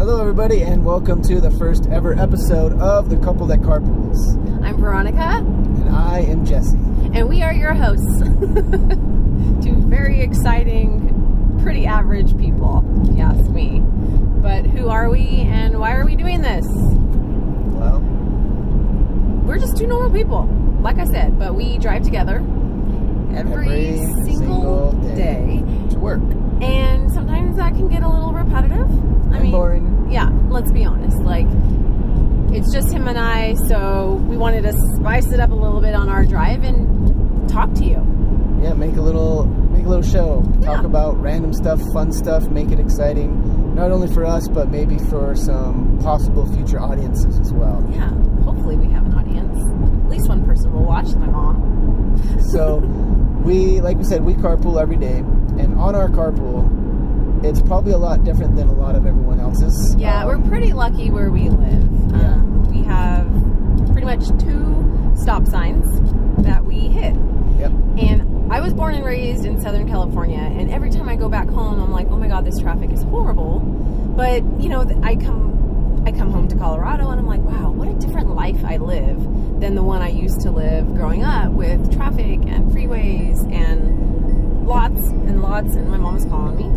Hello, everybody, and welcome to the first ever episode of the Couple That Carpools. I'm Veronica. And I am Jesse. And we are your hosts. Two very exciting, pretty average people, if you ask me. But who are we and why are we doing this? Well, we're just two normal people, like I said, but we drive together every single day to work. And sometimes that can get a little repetitive. I mean, boring. Yeah, let's be honest. Like, it's just him and I, so we wanted to spice it up a little bit on our drive and talk to you. Yeah, make a little show. Talk about random stuff, fun stuff, make it exciting, not only for us, but maybe for some possible future audiences as well. Yeah, hopefully we have an audience. At least one person will watch, my mom. So, like we said, we carpool every day, and on our carpool, it's probably a lot different than a lot of everyone else's. Yeah, we're pretty lucky where we live. Yeah. We have pretty much 2 stop signs that we hit. Yep. And I was born and raised in Southern California, and every time I go back home, I'm like, oh my God, this traffic is horrible. But, you know, I come home to Colorado, and I'm like, wow, what a different life I live than the one I used to live growing up with traffic and freeways and lots, and my mom's calling me.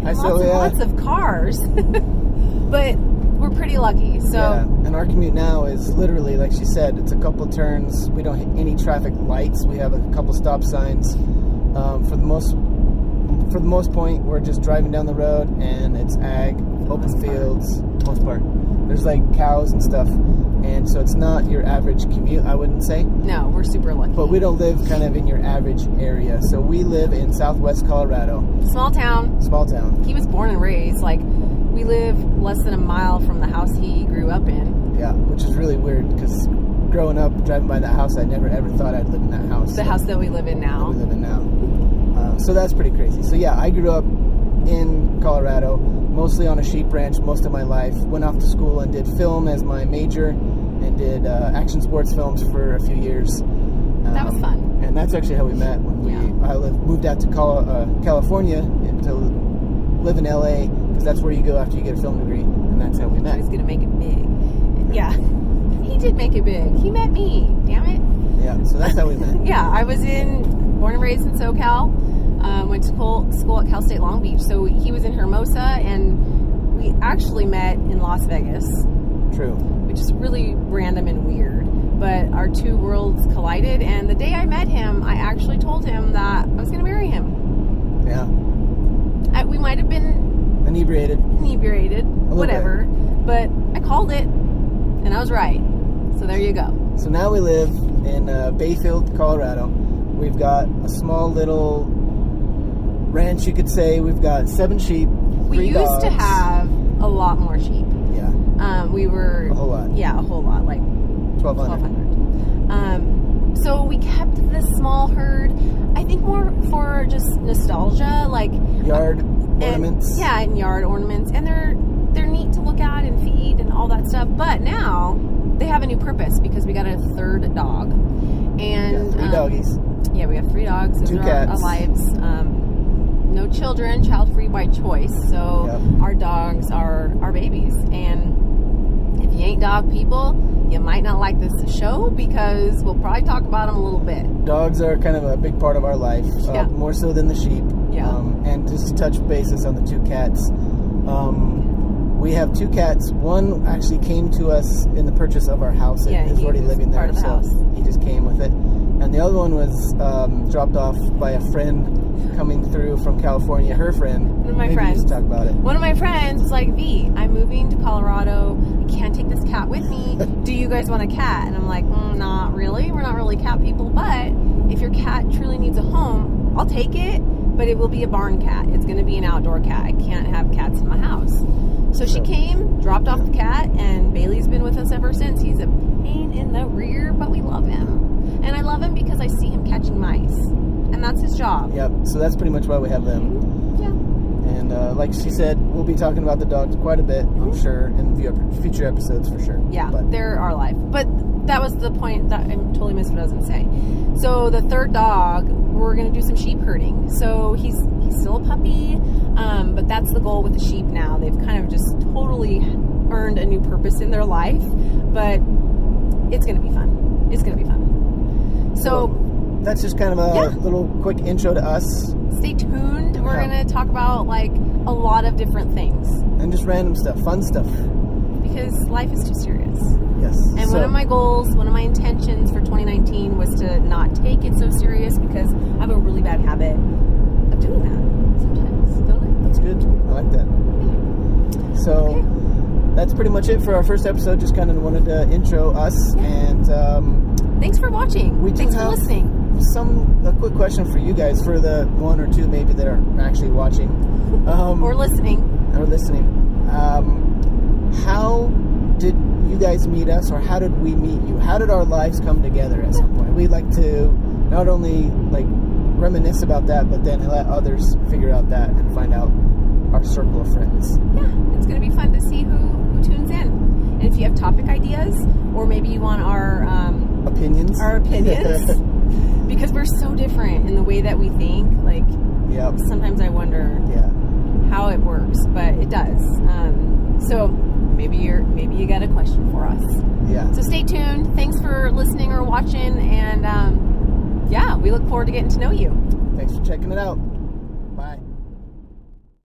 Lots of cars. But we're pretty lucky. So yeah, and our commute now is literally, like she said, it's a couple turns. We don't hit any traffic lights. We have a couple stop signs. For the most point, we're just driving down the road, and it's ag, open fields, most part. There's like cows and stuff, and so it's not your average commute, I wouldn't say. No, we're super lucky. But we don't live kind of in your average area. So we live in Southwest Colorado. Small town. He was born and raised. Like, we live less than a mile from the house he grew up in. Yeah, which is really weird because growing up, driving by that house, I never ever thought I'd live in that house. The house that we live in now. So that's pretty crazy. So yeah, I grew up in Colorado, mostly on a sheep ranch most of my life. Went off to school and did film as my major, and did action sports films for a few years. That was fun. And that's actually how we met when I moved out to California to live in LA, because that's where you go after you get a film degree, and that's how we met. He was going to make it big. Yeah, he did make it big. He met me, damn it. Yeah, so that's how we met. Yeah, I was born and raised in SoCal. Went to school at Cal State Long Beach. So he was in Hermosa, and we actually met in Las Vegas. True. Which is really random and weird. But our 2 worlds collided, and the day I met him, I actually told him that I was going to marry him. Yeah. We might have been inebriated, whatever. But I called it, and I was right. So there you go. So now we live in Bayfield, Colorado. We've got a small little ranch, you could say. We've got 7 sheep, 3 dogs. Used to have a lot more sheep. Yeah. We were... A whole lot. Yeah, a whole lot. Like 1,200. So we kept this small herd, I think more for just nostalgia, like... Yard ornaments. And yard ornaments. And they're neat to look at and feed and all that stuff. But now they have a new purpose because we got a 3rd dog. And 3 doggies. Yeah, we have 3 dogs. Those 2 are cats. Our lives. No children, child-free by choice. So our dogs are our babies. And if you ain't dog people, you might not like this show because we'll probably talk about them a little bit. Dogs are kind of a big part of our life, more so than the sheep. Yeah. And just to touch basis on the 2 cats, we have 2 cats. One actually came to us in the purchase of our house. Yeah, he's already living there, part of the house. He just came with it. And the other one was dropped off by a friend coming through from California, her friend. One of my friends. Talk about it. One of my friends was like, V, I'm moving to Colorado. I can't take this cat with me. Do you guys want a cat? And I'm like, not really. We're not really cat people. But if your cat truly needs a home, I'll take it. But it will be a barn cat. It's going to be an outdoor cat. I can't have cats in my house. So she came, dropped off the cat, and Bailey's been with us ever since. He's a pain in the rear, but we love him. And I love him because I see him catching mice. And that's his job. Yep, so that's pretty much why we have them. Yeah. And like she said, we'll be talking about the dogs quite a bit, I'm sure, in future episodes for sure. Yeah, they're our life. But that was the point that I totally missed what I was going to say. So the 3rd dog, we're going to do some sheep herding. So he's still a puppy, but that's the goal with the sheep now. They've kind of just found a new purpose in their life, but it's going to be fun. It's going to be fun. So that's just kind of a little quick intro to us. Stay tuned. We're going to talk about like a lot of different things. And just random stuff, fun stuff. Because life is too serious. Yes. And one of my goals, one of my intentions for 2019 was to not take it so serious because I have a really bad habit of doing that sometimes, don't I? That's good. I like that. Yeah. So that's pretty much it for our first episode. Just kind of wanted to intro us. Yeah. And thanks for watching. Thanks for listening. A quick question for you guys, for the one or two maybe that are actually watching. Or listening. How did you guys meet us, or how did we meet you? How did our lives come together at some point? We'd like to not only like reminisce about that, but then let others figure out that and find out our circle of friends. Yeah, it's going to be fun to see who tunes in. And if you have topic ideas, or maybe you want our opinions, because we're so different in the way that we think. Like, sometimes I wonder how it works, but it does. So maybe you got a question for us. Yeah. So stay tuned. Thanks for listening or watching, and we look forward to getting to know you. Thanks for checking it out. Bye.